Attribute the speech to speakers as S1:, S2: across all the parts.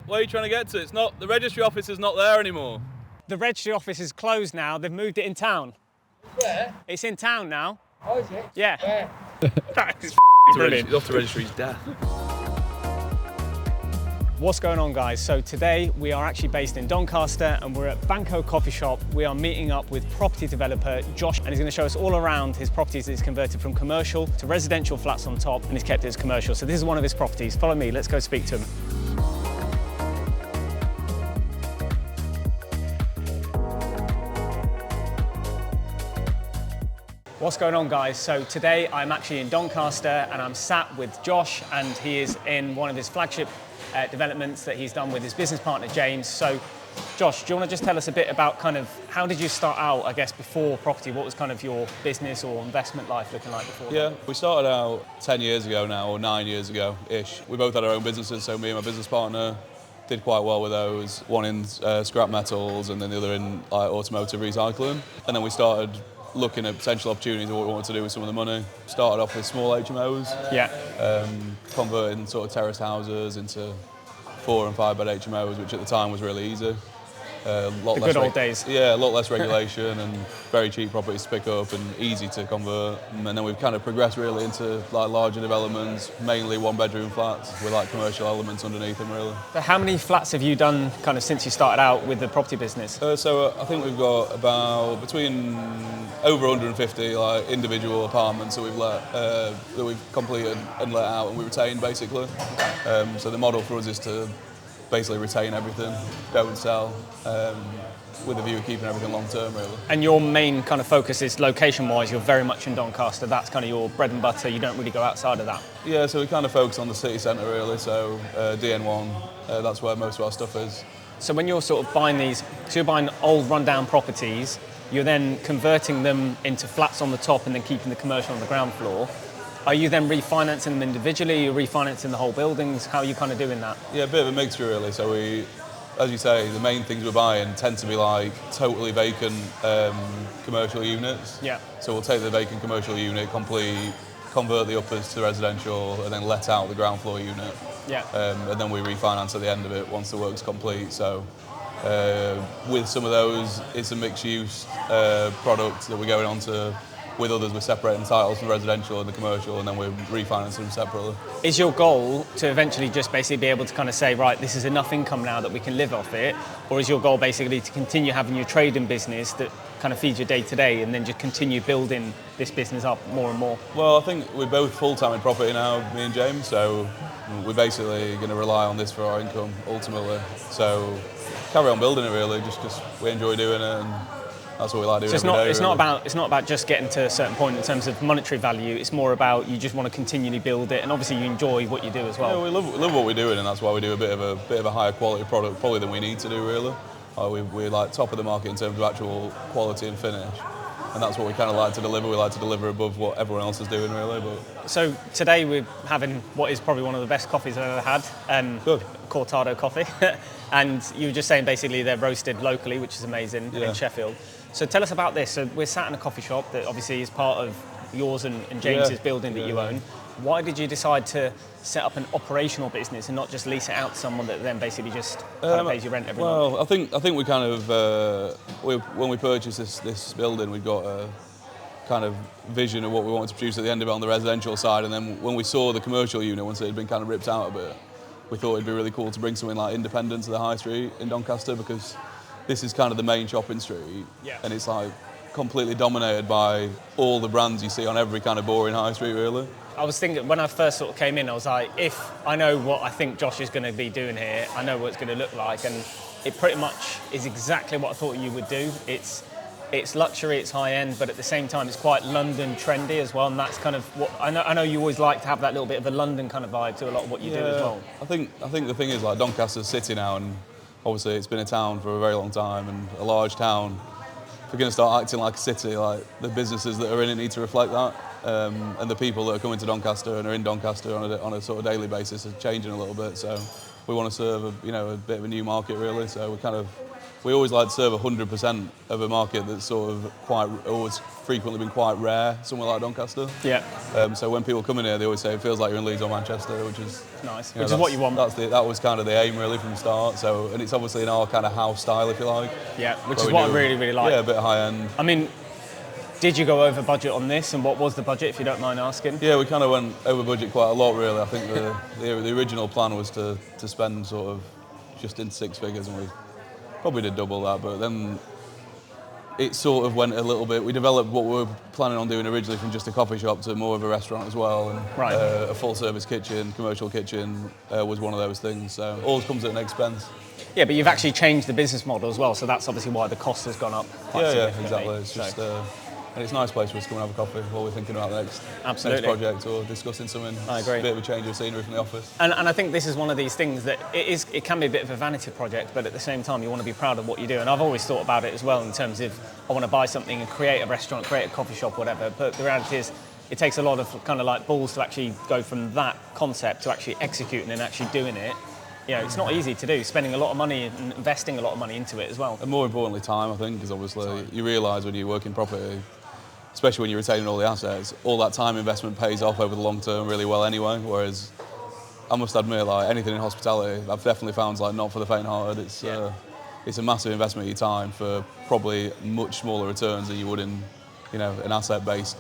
S1: Where are you trying to get to? It's not, the registry office is not there anymore.
S2: The registry office is closed now. They've moved it in town.
S3: Where?
S2: It's in town now.
S3: Oh, is it?
S2: Yeah.
S3: Where?
S2: That is
S1: It's off to registry's death.
S2: What's going on, guys? So today we are actually based in Doncaster and we're at Banco Coffee Shop. We are meeting up with property developer Josh, and he's going to show us all around his properties that he's converted from commercial to residential flats on top, and he's kept it as commercial. So this is one of his properties. Follow me, let's go speak to him. What's going on, guys? So today I'm actually in Doncaster and I'm sat with Josh, and he is in one of his flagship developments that he's done with his business partner James. So Josh, do you want to just tell us a bit about kind of how did you start out, I guess, before property? What was kind of your business or investment life looking like before?
S1: Yeah, we started out 10 years ago now, or 9 years ago-ish. We both had our own businesses, so me and my business partner did quite well with those. One in scrap metals and then the other in automotive recycling. And then we started looking at potential opportunities of what we wanted to do with some of the money. Started off with small HMOs, converting sort of terraced houses into 4 and 5 bed HMOs, which at the time was really easy.
S2: The good old days.
S1: Yeah, a lot less regulation and very cheap properties to pick up and easy to convert. And then we've kind of progressed really into like larger developments, mainly 1-bedroom flats with like commercial elements underneath them really.
S2: So how many flats have you done kind of since you started out with the property business?
S1: So I think we've got about between over 150 like individual apartments that we've let, that we've completed and let out and we retain basically. So the model for us is to basically retain everything, don't sell, with a view of keeping everything long term really.
S2: And your main kind of focus is location-wise, you're very much in Doncaster, that's kind of your bread and butter, you don't really go outside of that?
S1: Yeah, so we kind of focus on the city centre really, so DN1, that's where most of our stuff is.
S2: So when you're sort of buying these, so you're buying old rundown properties, you're then converting them into flats on the top and then keeping the commercial on the ground floor. Are you then refinancing them individually? You're refinancing the whole buildings? How are you kind of doing that?
S1: Yeah, a bit of a mixture really. So we, as you say, the main things we're buying tend to be like totally vacant commercial units.
S2: Yeah.
S1: So we'll take the vacant commercial unit, complete, convert the uppers to residential, and then let out the ground floor unit.
S2: Yeah.
S1: And then we refinance at the end of it once the work's complete. So with some of those, it's a mixed use product that we're going on to. With others, we're separating titles from residential and the commercial, and then we're refinancing them separately.
S2: Is your goal to eventually just basically be able to kind of say, right, this is enough income now that we can live off it? Or is your goal basically to continue having your trading business that kind of feeds your day to day and then just continue building this business up more and more?
S1: Well, I think we're both full-time in property now, me and James, so we're basically going to rely on this for our income ultimately. So carry on building it really, just because we enjoy doing it and that's what we like doing.
S2: So
S1: it's
S2: not about just getting to a certain point in terms of monetary value. It's more about you just want to continually build it, and obviously you enjoy what you do as well.
S1: Yeah, we love what we're doing, and that's why we do a bit of a higher quality product probably than we need to do really. We're like top of the market in terms of actual quality and finish, and that's what we kind of like to deliver. We like to deliver above what everyone else is doing really. But
S2: so today we're having what is probably one of the best coffees I've ever had.
S1: Good.
S2: Cortado coffee, and you were just saying basically they're roasted locally, which is amazing, in Sheffield. So tell us about this. So we're sat in a coffee shop that obviously is part of yours and James's building that you own. Why did you decide to set up an operational business and not just lease it out to someone that then basically just kind of pays you rent every month?
S1: Well, I think we kind of when we purchased this building, we got a kind of vision of what we wanted to produce at the end of it on the residential side, and then when we saw the commercial unit once it had been kind of ripped out a bit, we thought it'd be really cool to bring something like independent to the high street in Doncaster, because this is kind of the main shopping street, and it's like completely dominated by all the brands you see on every kind of boring high street really.
S2: I was thinking, when I first sort of came in, I was like, if I know what I think Josh is going to be doing here, I know what it's going to look like, and it pretty much is exactly what I thought you would do. It's luxury, it's high end, but at the same time it's quite London trendy as well, and that's kind of what I know you always like to have, that little bit of a London kind of vibe to a lot of what you do as well.
S1: I think the thing is, like, Doncaster's city now, and obviously it's been a town for a very long time and a large town. If we're going to start acting like a city, like the businesses that are in it need to reflect that, and the people that are coming to Doncaster and are in Doncaster on a sort of daily basis are changing a little bit. So we want to serve a bit of a new market really. So we're kind of we always like to serve 100% of a market that's sort of always frequently been quite rare, somewhere like Doncaster.
S2: Yeah.
S1: So when people come in here, they always say it feels like you're in Leeds or Manchester, which is
S2: Nice.
S1: you know,
S2: Which is what you want.
S1: That was kind of the aim really from the start. So, and it's obviously in our kind of house style, if you like.
S2: Yeah, which is what I really, really like.
S1: Yeah, a bit high end.
S2: I mean, did you go over budget on this, and what was the budget, if you don't mind asking?
S1: Yeah, we kind of went over budget quite a lot, really. I think the original plan was to spend sort of just in 6 figures, and we probably did double that. But then it sort of went a little bit. We developed what we were planning on doing originally from just a coffee shop to more of a restaurant as well, and
S2: Right.
S1: A full-service kitchen, commercial kitchen was one of those things. So always comes at an expense.
S2: Yeah, but you've actually changed the business model as well, so that's obviously why the cost has gone up quite
S1: Yeah,
S2: significantly.
S1: exactly. It's just. And it's a nice place for us to come and have a coffee while we're thinking about the next project or discussing something.
S2: I agree.
S1: A bit of a change of scenery from the office.
S2: And I think this is one of these things that it can be a bit of a vanity project, but at the same time you want to be proud of what you do. And I've always thought about it as well in terms of I want to buy something and create a restaurant, create a coffee shop, whatever. But the reality is it takes a lot of kind of like balls to actually go from that concept to actually executing and actually doing it. You know, it's not easy to do, spending a lot of money and investing a lot of money into it as well.
S1: And more importantly, time, I think, because obviously you realise when you work in property, especially when you're retaining all the assets, all that time investment pays off over the long term really well anyway. Whereas I must admit, like anything in hospitality, I've definitely found like not for the faint-hearted. It's a massive investment of your time for probably much smaller returns than you would in, you know, an asset-based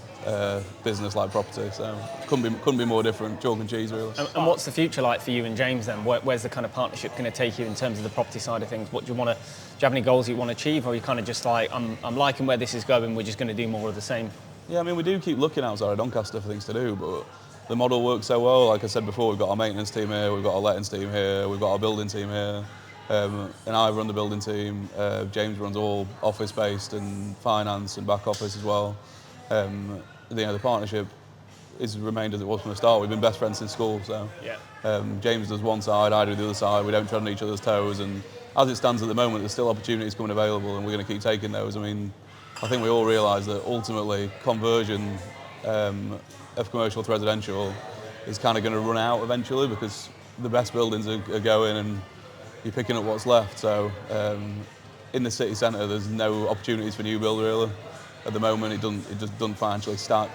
S1: business like property. So couldn't be more different. Chalk and cheese, really.
S2: And what's the future like for you and James then? Where's the kind of partnership going to take you in terms of the property side of things? What do you want to? Do you have any goals you want to achieve, or are you kind of just like I'm liking where this is going? We're just going to do more of the same.
S1: Yeah, I mean we do keep looking outside of Doncaster for things to do, but the model works so well. Like I said before, we've got our maintenance team here, we've got our lettings team here, we've got our building team here. And I run the building team. James runs all office-based and finance and back office as well. The partnership is remained as it was from the start. We've been best friends since school, so James does one side, I do the other side. We don't tread on each other's toes, and as it stands at the moment, there's still opportunities coming available, and we're going to keep taking those. I mean, I think we all realise that ultimately conversion of commercial to residential is kind of going to run out eventually because the best buildings are going and you're picking up what's left. So in the city centre, there's no opportunities for new build really. At the moment, it just doesn't financially stack.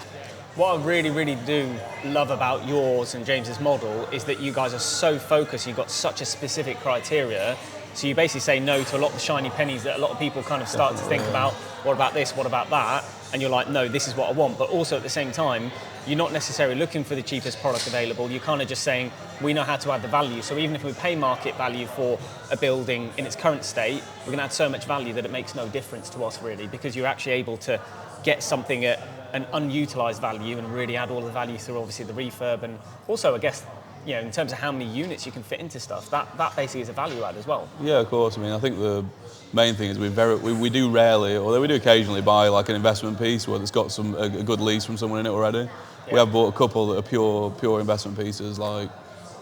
S2: What I really, really do love about yours and James's model is that you guys are so focused. You've got such a specific criteria. So you basically say no to a lot of the shiny pennies that a lot of people kind of start to think about. What about this? What about that? And you're like, no, this is what I want. But also at the same time, you're not necessarily looking for the cheapest product available. You're kind of just saying, we know how to add the value. So even if we pay market value for a building in its current state, we're going to add so much value that it makes no difference to us really, because you're actually able to get something at an unutilised value and really add all the value through obviously the refurb. And also, I guess, you know, in terms of how many units you can fit into stuff, that basically is a value add as well.
S1: Yeah, of course. I mean, I think the main thing is we do rarely, although we do occasionally buy like an investment piece where it's got a good lease from someone in it already. Yeah. We have bought a couple that are pure investment pieces, like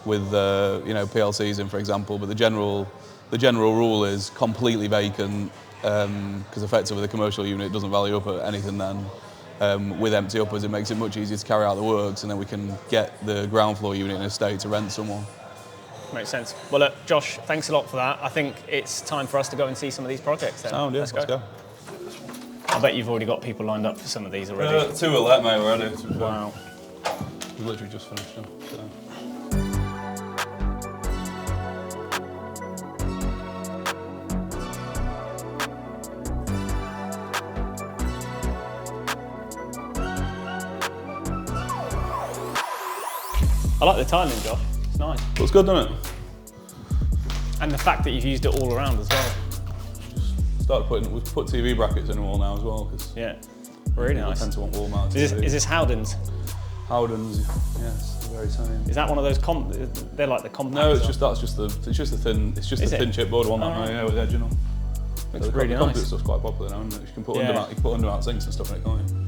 S1: with PLCs in, for example. But the general rule is completely vacant because effectively the commercial unit doesn't value up at anything then. With empty uppers, it makes it much easier to carry out the works, and then we can get the ground floor unit in a state to rent someone.
S2: Makes sense. Well, look, Josh, thanks a lot for that. I think it's time for us to go and see some of these projects then.
S1: Sound, yeah, let's go.
S2: I bet you've already got people lined up for some of these already.
S1: 2 are let, mate, already.
S2: Wow.
S1: We've literally just finished them. So.
S2: I like the tiling, Josh. It's nice.
S1: Looks good, doesn't it?
S2: And the fact that you've used it all around as well.
S1: We've put TV brackets in the wall now as well. Cause
S2: yeah, really nice.
S1: I tend to want wall mounted.
S2: Is this Howden's?
S1: Howden's, yes, the very same.
S2: Is that one of those they're like the compact?
S1: No, it's just the thin chipboard one that with edging on.
S2: Looks really nice.
S1: The composite stuff's quite popular now, isn't it? You can put undermount sinks and stuff in it, can't you?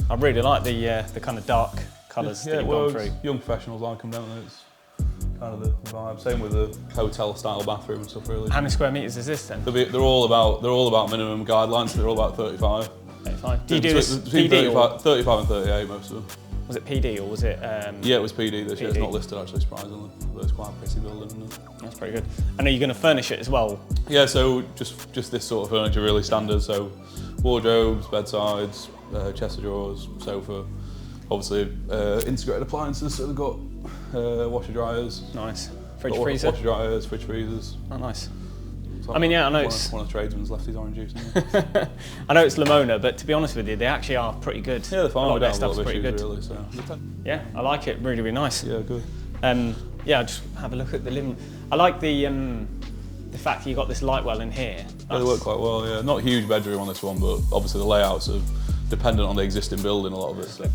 S2: I really like the kind of dark colours that you've gone through.
S1: Young professionals like them, don't they? It's kind of the vibe. Same with the hotel-style bathroom and stuff, really.
S2: How many square metres is this then?
S1: They're all about minimum guidelines. They're all about 35.
S2: 35. Do you do this PD
S1: 35 and 38, most of them.
S2: Was it PD or was it?
S1: Yeah, it was PD this year. It's not listed actually, surprisingly. But it's quite a pretty building, isn't it?
S2: That's pretty good. And are you going to furnish it as well?
S1: Yeah, so just this sort of furniture, really standard. So wardrobes, bedsides, chest of drawers, sofa. Obviously, integrated appliances. So they've got washer dryers.
S2: Nice. Fridge, freezer.
S1: Washer dryers, fridge freezers.
S2: Oh, nice.
S1: So
S2: I mean, yeah, I know it's
S1: one of the tradesmen's left his orange juice.
S2: I know it's Lamona, but to be honest with you, they actually are pretty good.
S1: Yeah, they're fine.
S2: A lot
S1: We
S2: of
S1: don't
S2: their
S1: have a
S2: stuff's
S1: lot of
S2: pretty
S1: issues,
S2: good.
S1: really. So
S2: Yeah, I like it. Really, really nice.
S1: yeah, good.
S2: Yeah, just have a look at the living. I like the fact that you got this light well in here.
S1: Yeah, they work quite well. Yeah, not a huge bedroom on this one, but obviously the layouts are dependent on the existing building. A lot of it. So.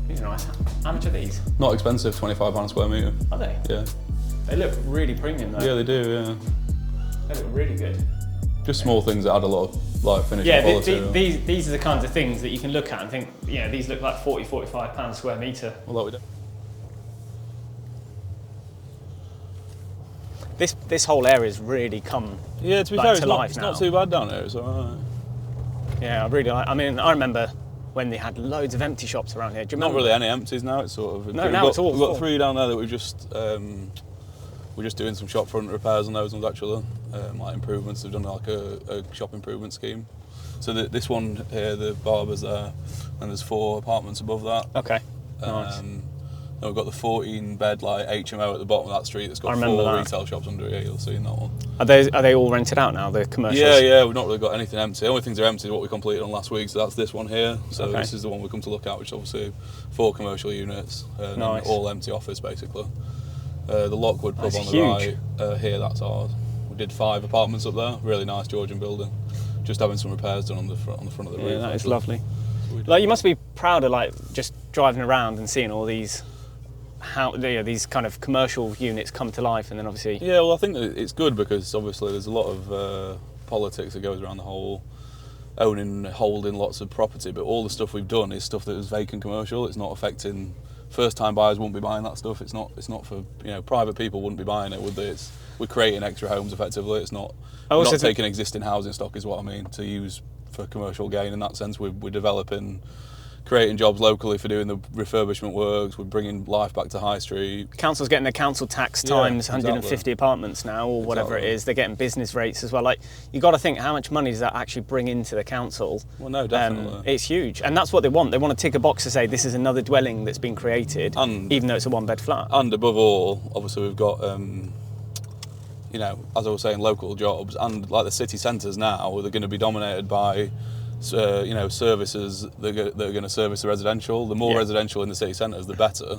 S2: These are nice. How much are these?
S1: Not expensive, £25 a square metre.
S2: Are they?
S1: Yeah.
S2: They look really premium though.
S1: Yeah, they do. Yeah.
S2: They look really good.
S1: Just small things that add a lot of like finishing
S2: Yeah,
S1: quality.
S2: these are the kinds of things that you can look at and think, yeah, these look like £40–45 a square metre.
S1: Well, that we do.
S2: This whole area's really come
S1: Yeah, to be
S2: like,
S1: fair,
S2: to life
S1: it's
S2: now.
S1: not too bad down here. It's alright.
S2: Yeah, I really like. I mean, I remember when they had loads of empty shops around here. Do you
S1: Not
S2: remember?
S1: really any empties now. It's sort of
S2: No, now it's all
S1: We've got
S2: full.
S1: 3 down there that we're just doing some shop front repairs on those ones actually, like improvements. We've done like a shop improvement scheme. So this one here, the barber's there, and there's 4 apartments above that.
S2: Okay. Nice.
S1: Then we've got the 14-bed like HMO at the bottom of that street that's got
S2: I
S1: 4
S2: remember that.
S1: retail shops under it. You'll see in that one.
S2: Are they all rented out now? The commercials?
S1: Yeah, we've not really got anything empty. The only things that are empty is what we completed on last week, so that's this one here. So
S2: Okay.
S1: this is the one we come to look at, which is obviously 4 commercial units, and
S2: Nice.
S1: all empty office basically. The Lockwood pub
S2: That's
S1: on the
S2: huge.
S1: right, here that's ours. We did 5 apartments up there, really nice Georgian building. Just having some repairs done on the front of the roof.
S2: Yeah, that is
S1: actually.
S2: lovely.
S1: So we did-
S2: Like, you must be proud of like just driving around and seeing all these these kind of commercial units come to life, and then obviously.
S1: Yeah, well, I think that it's good because obviously there's a lot of politics that goes around the whole owning, holding lots of property, but all the stuff we've done is stuff that is vacant commercial. It's not affecting first-time buyers. Won't be buying that stuff. It's not for private people wouldn't be buying it, would they? We're creating extra homes effectively. It's not.
S2: I
S1: We're
S2: also
S1: not
S2: think-
S1: taking existing housing stock, is what I mean, to use for commercial gain. In that sense, we're developing. Creating jobs locally for doing the refurbishment works, we're bringing life back to High Street.
S2: Council's getting their council tax
S1: Yeah,
S2: times
S1: exactly.
S2: 150 apartments now, or whatever it
S1: Exactly.
S2: is. They're getting business rates as well. Like, you got to think, how much money does that actually bring into the council?
S1: Well, no, definitely.
S2: It's huge, and that's what they want. They want to tick a box to say this is another dwelling that's been created,
S1: And-
S2: even though it's a one-bed flat.
S1: And above all, obviously we've got, as I was saying, local jobs, and like the city centres now, they're going to be dominated by, services that are going to service the residential. The more
S2: Yeah.
S1: residential in the city centres, the better,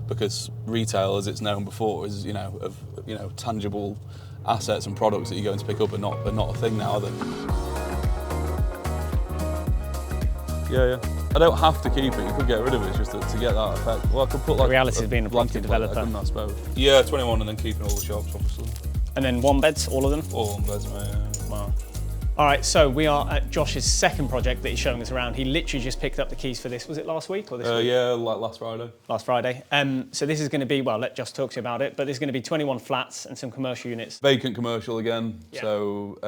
S1: because retail, as it's known before, is tangible assets and products that you're going to pick up are not a thing now, are they? Yeah. I don't have to keep it. You could get rid of it, just to get that effect. Well, I could put like
S2: The reality of being a property
S1: blanket plate there,
S2: developer.
S1: couldn't I suppose? Yeah, 21, and then keeping all the shops, obviously.
S2: And then one beds, all of them.
S1: All on beds, mate. Yeah.
S2: Wow. All right, so we are at Josh's second project that he's showing us around. He literally just picked up the keys for this. Was it last week or this week?
S1: Yeah, like last Friday.
S2: Last Friday. So this is going to be, well, let Josh talk to you about it, but there's going to be 21 flats and some commercial units.
S1: Vacant commercial again.
S2: Yeah.
S1: So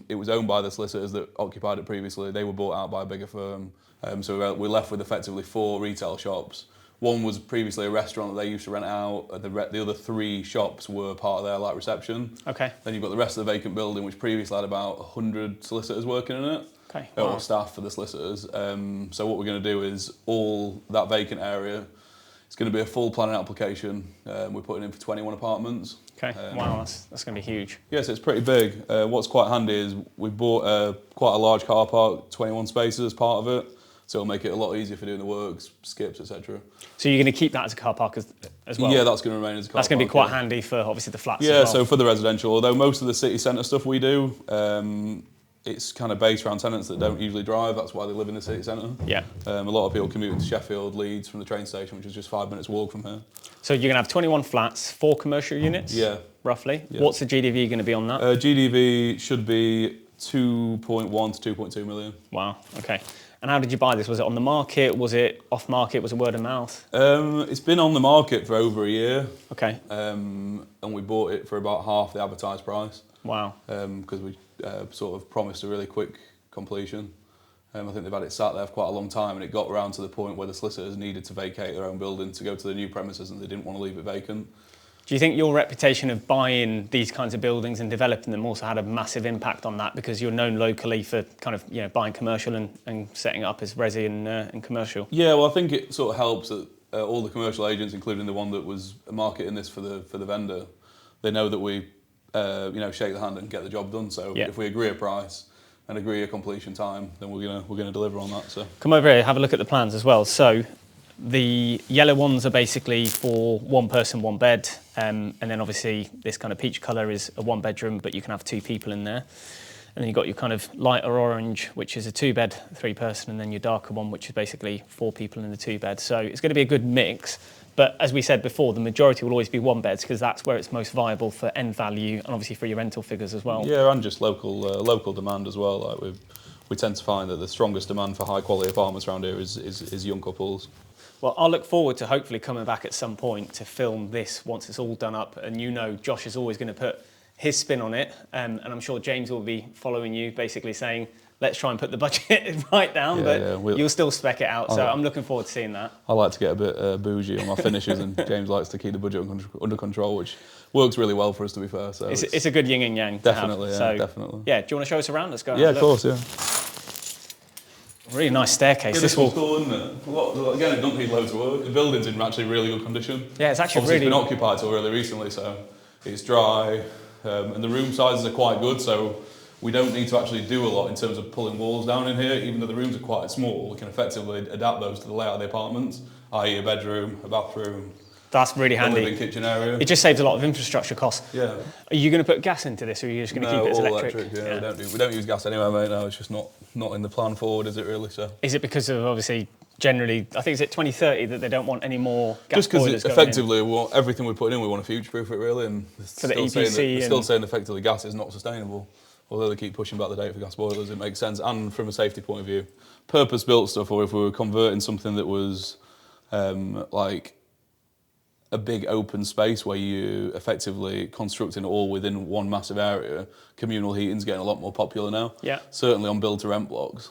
S1: it was owned by the solicitors that occupied it previously. They were bought out by a bigger firm. So we're left with effectively 4 retail shops. One was previously a restaurant that they used to rent out. The other 3 shops were part of their reception.
S2: Okay.
S1: Then you've got the rest of the vacant building, which previously had about 100 solicitors working in it.
S2: Okay.
S1: Or
S2: Wow.
S1: staff for the solicitors. So what we're going to do is all that vacant area. It's going to be a full planning application. We're putting in for 21 apartments.
S2: Okay. Wow, that's going to be huge.
S1: Yes, it's pretty big. What's quite handy is we've bought quite a large car park, 21 spaces as part of it. So it'll make it a lot easier for doing the works, skips, etc.
S2: So you're going to keep that as a car park as well?
S1: Yeah, that's going to remain as a car
S2: That's going to be
S1: park,
S2: quite handy for obviously the flats
S1: Yeah,
S2: as well.
S1: so for the residential, although most of the city centre stuff we do, it's kind of based around tenants that don't usually drive. That's why they live in the city centre.
S2: Yeah.
S1: A lot of people commute to Sheffield, Leeds from the train station, which is just 5 minutes walk from here.
S2: So you're going to have 21 flats, 4 commercial units?
S1: Yeah.
S2: Roughly?
S1: Yeah.
S2: What's the GDV going to be on that?
S1: GDV should be 2.1 to 2.2 million.
S2: Wow, okay. And how did you buy this? Was it on the market? Was it off market? Was it word of mouth?
S1: It's been on the market for over a year.
S2: Okay.
S1: And we bought it for about half the advertised price.
S2: Wow.
S1: Because we sort of promised a really quick completion. I think they've had it sat there for quite a long time, and it got around to the point where the solicitors needed to vacate their own building to go to the new premises, and they didn't want to leave it vacant.
S2: Do you think your reputation of buying these kinds of buildings and developing them also had a massive impact on that, because you're known locally for kind of buying commercial and setting it up as resi and commercial?
S1: Yeah, well, I think it sort of helps that all the commercial agents, including the one that was marketing this for the vendor, they know that we shake the hand and get the job done. So if we agree a price and agree a completion time, then we're gonna deliver on that. So
S2: come over here, have a look at the plans as well. So the yellow ones are basically for one person, one bed, and then obviously this kind of peach colour is a one bedroom, but you can have 2 people in there. And then you've got your kind of lighter orange, which is a 2 bed, 3 person, and then your darker one, which is basically 4 people in the 2 bed. So it's going to be a good mix. But as we said before, the majority will always be 1 beds, because that's where it's most viable for end value and obviously for your rental figures as well.
S1: Yeah, and just local demand as well. Like we tend to find that the strongest demand for high quality apartments around here is young couples.
S2: Well, I'll look forward to hopefully coming back at some point to film this once it's all done up. And Josh is always going to put his spin on it. And I'm sure James will be following you, basically saying, let's try and put the budget right down, you'll still spec it out. So I'm looking forward to seeing that.
S1: I like to get a bit bougie on my finishes, and James likes to keep the budget under control, which works really well for us, to be fair. So
S2: it's a good yin and yang.
S1: Definitely,
S2: to have.
S1: definitely.
S2: Yeah, do you want to show us around? Let's go.
S1: Yeah, of course, yeah.
S2: Really nice staircase.
S1: Yeah, this one's cool, isn't it? Again, it doesn't need loads of work. The building's in actually really good condition.
S2: Yeah, it's actually
S1: Obviously, it's been occupied till really recently, so it's dry, and the room sizes are quite good, so we don't need to actually do a lot in terms of pulling walls down in here. Even though the rooms are quite small, we can effectively adapt those to the layout of the apartments, i.e. a bedroom, a bathroom.
S2: That's really handy.
S1: A living kitchen area.
S2: It just saves a lot of infrastructure costs.
S1: Yeah.
S2: Are you going to put gas into this, or are you just going to keep it as electric?
S1: Yeah. We don't use gas anyway, mate. No, it's just not in the plan forward, is it really? So.
S2: Is it because of obviously generally, I think it's at 2030 that they don't want any more gas boilers
S1: just because
S2: going
S1: effectively everything we put in, we want to future-proof it really, and
S2: for the EPC,
S1: still saying effectively gas is not sustainable. Although they keep pushing back the date for gas boilers, it makes sense, and from a safety point of view, purpose-built stuff, or if we were converting something that was like a big open space where you effectively constructing it all within one massive area, communal heating's getting a lot more popular now.
S2: Yeah.
S1: Certainly on build-to-rent blocks.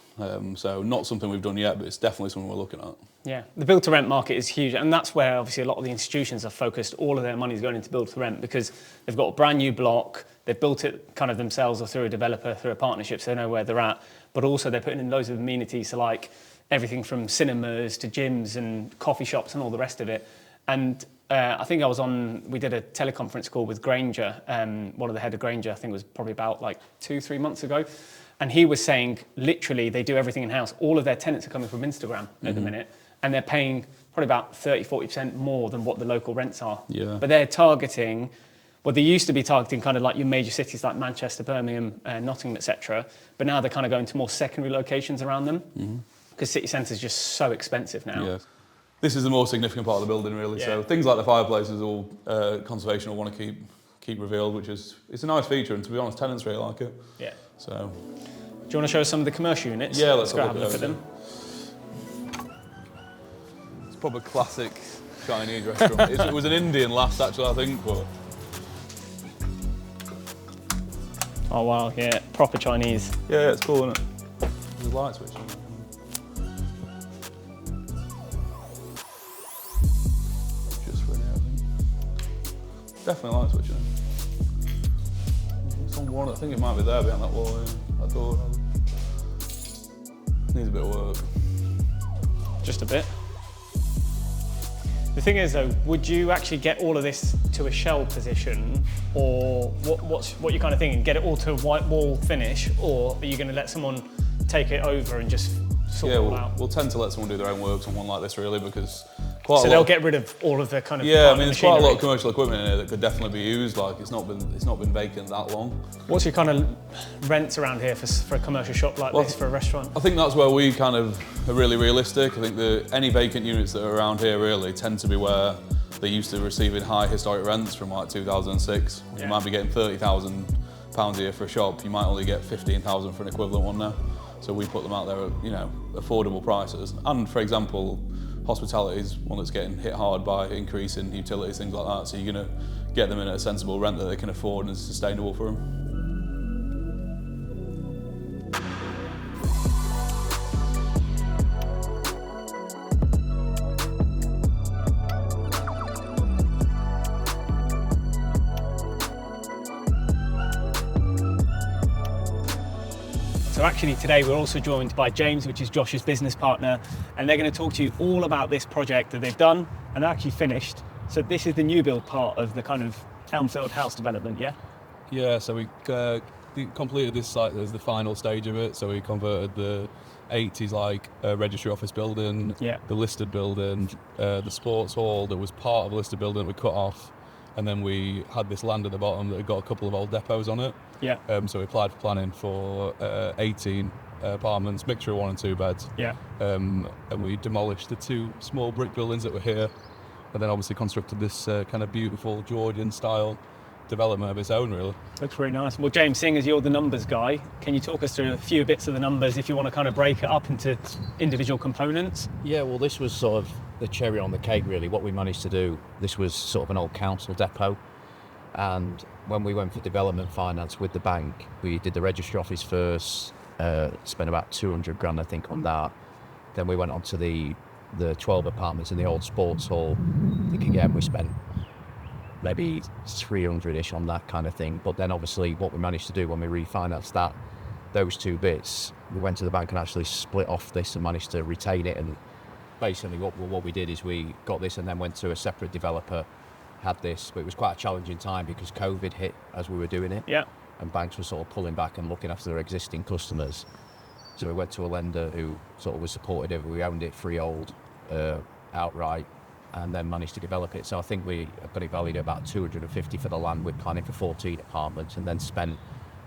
S1: So not something we've done yet, but it's definitely something we're looking at.
S2: Yeah, the build-to-rent market is huge, and that's where obviously a lot of the institutions are focused. All of their money is going into build-to-rent because they've got a brand new block, they've built it kind of themselves or through a developer, through a partnership, so they know where they're at. But also they're putting in loads of amenities, so like everything from cinemas to gyms and coffee shops and all the rest of it. And I think we did a teleconference call with Granger, one of the head of Granger, I think it was probably about like 2-3 months ago. And he was saying, literally, they do everything in-house. All of their tenants are coming from Instagram at the minute, and they're paying probably about 30-40% more than what the local rents are.
S1: Yeah.
S2: But they're targeting, they used to be targeting kind of like your major cities like Manchester, Birmingham, Nottingham, etc. But now they're kind of going to more secondary locations around them, because city centre is just so expensive now.
S1: Yeah. This is the more significant part of the building, really. Yeah. So things like the fireplaces, all conservation will want to keep revealed, which is it's a nice feature, and to be honest, tenants really like it.
S2: Yeah.
S1: So,
S2: do you want to show us some of the commercial units?
S1: Yeah, let's
S2: go have a look at them.
S1: It's probably a classic Chinese restaurant. It was an Indian last, actually, I think, but.
S2: Oh wow, yeah, proper Chinese.
S1: Yeah, it's cool, isn't it? There's a light switch on it. Definitely light switching. It's on one, I think it might be there behind that wall, that door. Needs a bit of work. Just a bit.
S2: The thing is though, would you actually get all of this to a shell position, or what you're kind of thinking, get it all to a white wall finish, or are you going to let someone take it over and just sort it all out?
S1: We'll tend to let someone do their own works on one like this really, because
S2: they'll get rid of all of the kind of
S1: there's quite a lot of commercial equipment in here that could definitely be used. Like it's not been vacant that long.
S2: What's your kind of rents around here for a commercial shop like this, for a restaurant?
S1: I think that's where we kind of are really realistic. I think any vacant units that are around here really tend to be where they used to receiving high historic rents from like 2006. You might be getting £30,000 a year for a shop. You might only get 15,000 for an equivalent one now. So we put them out there at affordable prices. And for example, hospitality is one that's getting hit hard by increase in utilities, things like that. So you're going to get them in at a sensible rent that they can afford and is sustainable for them.
S2: So actually today we're also joined by James, which is Josh's business partner, and they're going to talk to you all about this project that they've done and actually finished. So this is the new build part of the kind of Elmfield house development, yeah?
S1: Yeah, so we completed this site as the final stage of it. So we converted the 80s registry office building, the listed building, the sports hall that was part of the listed building that we cut off, and then we had this land at the bottom that had got a couple of old depots on it.
S2: Yeah.
S1: So we applied for planning for 18 apartments, mixture of 1 and 2 beds.
S2: Yeah.
S1: And we demolished the 2 small brick buildings that were here, and then obviously constructed this kind of beautiful Georgian style development of its own, really.
S2: Looks really nice. Well, James, seeing as you're the numbers guy, can you talk us through a few bits of the numbers if you want to kind of break it up into individual components?
S3: Yeah, well, this was sort of the cherry on the cake, really. What we managed to do, this was sort of an old council depot, and when we went for development finance with the bank, we did the registry office first, spent about 200 grand, I think, on that. Then we went on to the 12 apartments in the old sports hall. I think, again, we spent maybe 300-ish on that kind of thing. But then obviously what we managed to do when we refinanced those 2 bits, we went to the bank and actually split off this and managed to retain it. And basically what we did is we got this and then went to a separate developer, had this, but it was quite a challenging time because COVID hit as we were doing it.
S2: Yeah.
S3: And banks were sort of pulling back and looking after their existing customers. So we went to a lender who sort of was supportive. We owned it freehold, outright, and then managed to develop it. So I think we got it valued at about 250 for the land. We're planning for 14 apartments, and then spent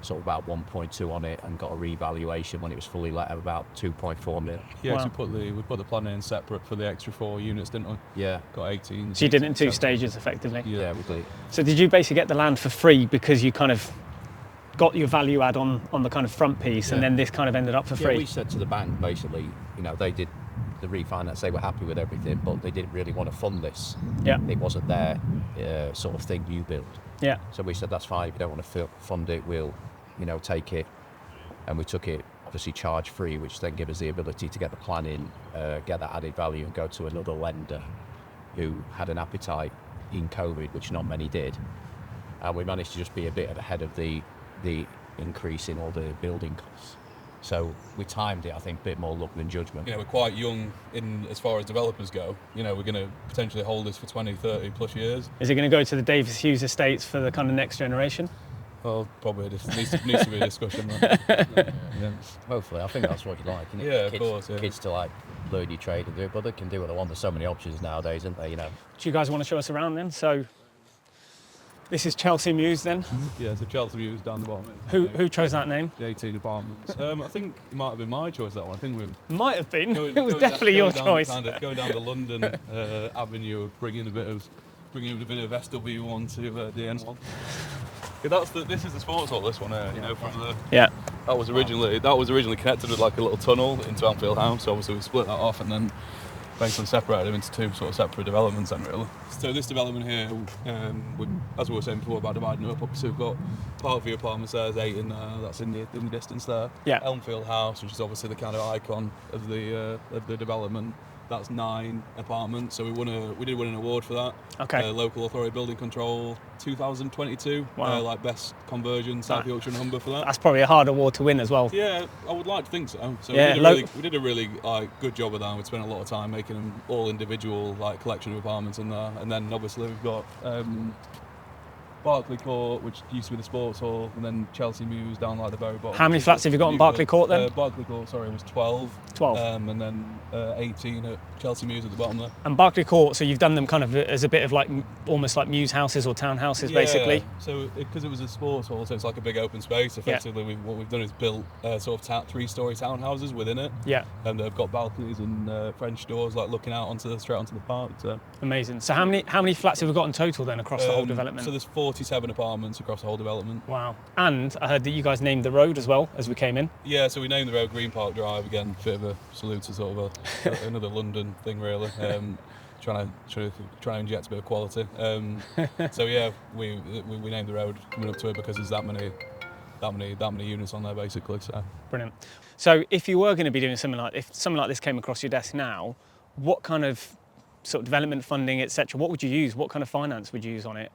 S3: sort of about 1.2 on it and got a revaluation when it was fully let of about 2.4 mil.
S1: Yeah,
S2: Wow.
S1: so we put the planning in separate for the extra 4 units, didn't we?
S3: Yeah.
S1: Got 18.
S2: So you did it in 2 stages, effectively?
S3: Yeah, we did.
S2: So did you basically get the land for free because you kind of got your value add on the kind of front piece, and then this kind of ended up for free?
S3: Yeah, we said to the bank, basically, they did the refinance, they were happy with everything, but they didn't really want to fund this.
S2: Yeah.
S3: It wasn't their sort of thing, new build.
S2: Yeah.
S3: So we said, that's fine, if you don't want to fund it, we'll, take it. And we took it, obviously charge free, which then gave us the ability to get the planning, get that added value and go to another lender who had an appetite in COVID, which not many did. And we managed to just be a bit ahead of the increase in all the building costs. So we timed it, I think, a bit more luck than judgment.
S1: We're quite young in as far as developers go. We're going to potentially hold this for 20, 30 plus years.
S2: Is it going to go to the Davis Hughes estates for the kind of next generation?
S1: Well, probably it needs to be a discussion. Yeah.
S3: Hopefully, I think that's what you like, isn't it?
S1: Yeah, of course. Yeah.
S3: Kids to learn your trade and do it, but they can do what they want. There's so many options nowadays, isn't there?
S2: Do you guys want to show us around then? So this is Chelsea Mews then.
S1: Yeah, so Chelsea Views down the bottom.
S2: Who chose that name?
S1: The 18 apartments. I think it might have been my choice, that one. I think we
S2: Might have been. It was definitely your choice.
S1: Going down the London Avenue, bringing a bit of SW1 to the N1. Yeah, this is the sports hall. This one here, from the.
S2: Yeah.
S1: That was originally connected with like a little tunnel into Elmfield House. So obviously we split that off and then basically separated them into 2 sort of separate developments then, really. So this development here, as we were saying before about dividing it up, so we've got Parkview Apartments there, there's 8 in there, that's in the distance there.
S2: Yeah.
S1: Elmfield House, which is obviously the kind of icon of the development. That's 9 apartments, so we did win an award for that.
S2: Okay.
S1: Local Authority Building Control 2022.
S2: Wow.
S1: Best conversion, South Yorkshire and Humber for that.
S2: That's probably a hard award to win as well.
S1: Yeah, I would like to think so. So
S2: Yeah,
S1: we did a really good job of that. We spent a lot of time making them all individual collection of apartments in there, and then obviously we've got Barclay Court, which used to be the sports hall, and then Chelsea Mews down the very bottom.
S2: How many flats have you got on Barclay Court then?
S1: Barclay Court, was 12.
S2: 12.
S1: And then 18 at Chelsea Mews at the bottom there.
S2: And Barclay Court, so you've done them kind of as a bit of almost like Mews houses or townhouses, basically.
S1: So because it was a sports hall, so it's like a big open space. Effectively, what we've done is built sort of 3-story townhouses within it.
S2: Yeah.
S1: And they've got balconies and French doors looking out straight onto the park. So.
S2: Amazing. So how many flats have we got in total then across the whole development?
S1: So there's 47 apartments across the whole development.
S2: Wow. And I heard that you guys named the road as well as we came in.
S1: Yeah, so we named the road Green Park Drive. Again, bit of a salute to sort of another London thing, really. Trying to inject a bit of quality. So yeah, we named the road coming up to it because there's that many units on there, basically. So
S2: brilliant. So if you were going to be doing something like this came across your desk now, what kind of sort of development funding, etc., what would you use? What kind of finance would you use on it?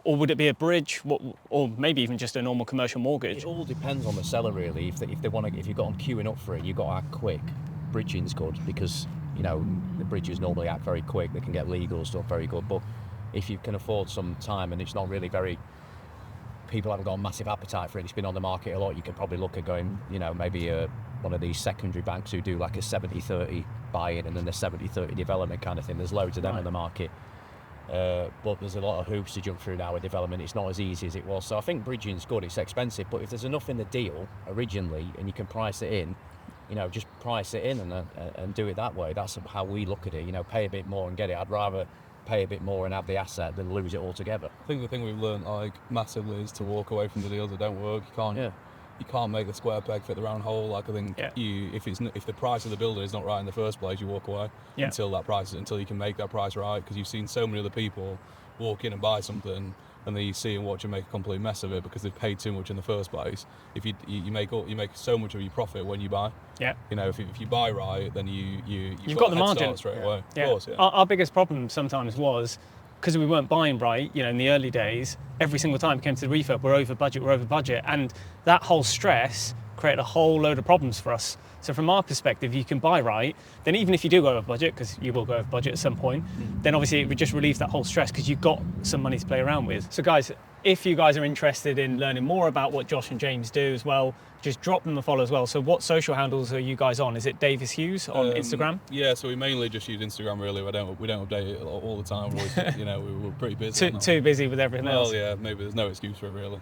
S2: Or would it be a bridge, or maybe even just a normal commercial mortgage?
S3: It all depends on the seller, really. If you've got them queuing up for it, you've got to act quick. Bridging's good because, you know, the bridges normally act very quick. They can get legal stuff very good. But if you can afford some time and it's not really people haven't got a massive appetite for it, it's been on the market a lot, you can probably look at going, you know, maybe one of these secondary banks who do like a 70-30 buy-in and then the 70-30 development kind of thing. There's loads of them on the market. But there's a lot of hoops to jump through now with development. It's not as easy as it was. So I think bridging's good. It's expensive, but if there's enough in the deal originally and you can price it in, you know, just price it in and do it that way. That's how we look at it. You know, pay a bit more and get it. I'd rather pay a bit more and have the asset than lose it altogether.
S1: I think the thing we've learned like massively is to walk away from the deals that don't work. You can't make the square peg fit the round hole. Like I think if the price of the builder is not right in the first place, you walk away until you can make that price right. Because you've seen so many other people walk in and buy something, and then you see and watch and make a complete mess of it because they've paid too much in the first place. If you make so much of your profit when you buy. Yeah. You know, if you buy right, then you've
S2: got the margin
S1: straight away.
S2: Yeah.
S1: Of course,
S2: Our biggest problem sometimes was because we weren't buying right. You know, in the early days, every single time we came to the refurb, we're over budget, and that whole stress created a whole load of problems for us. So from our perspective, you can buy right, then even if you do go over budget, because you will go over budget at some point, then obviously it would just relieve that whole stress because you've got some money to play around with. So guys, if you guys are interested in learning more about what Josh and James do as well, just drop them a follow as well. So what social handles are you guys on? Is it Davis Hughes on Instagram?
S1: Yeah, so we mainly just use Instagram really. We don't update it all the time. We're always, you know, we're pretty busy.
S2: Too busy with everything else.
S1: Well, yeah, maybe there's no excuse for it really.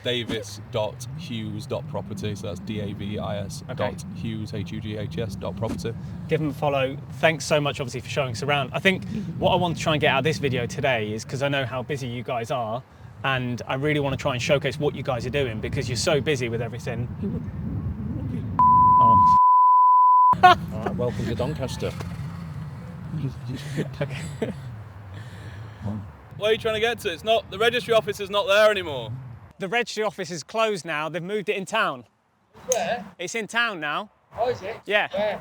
S1: Davis.hughes.property, so that's Davis Hughes HUGHS.property.
S2: Give them a follow. Thanks so much obviously for showing us around. I think what I want to try and get out of this video today is, because I know how busy you guys are, and I really want to try and showcase what you guys are doing because you're so busy with everything.
S3: All right, welcome to Doncaster.
S1: Where are you trying to get to? It's not, the registry office is not there anymore.
S2: The registry office is closed now. They've moved it in town.
S4: Where?
S2: It's in town now.
S4: Oh, is it?
S2: Yeah.
S4: Where?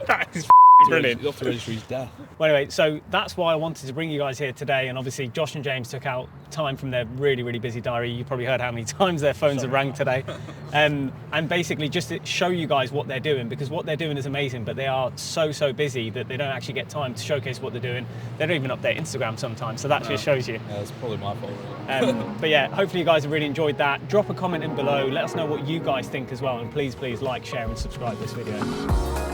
S2: That is brilliant.
S1: Off the registry's death.
S2: Well, anyway, so that's why I wanted to bring you guys here today, and obviously Josh and James took out time from their really, really busy diary. You probably heard how many times their phones have rang today. And basically just to show you guys what they're doing, because what they're doing is amazing, but they are so busy that they don't actually get time to showcase what they're doing. They don't even update Instagram sometimes, so that just shows you.
S1: Yeah, it's probably my fault, really.
S2: But yeah, hopefully you guys have really enjoyed that. Drop a comment in below, let us know what you guys think as well, and please like, share and subscribe this video.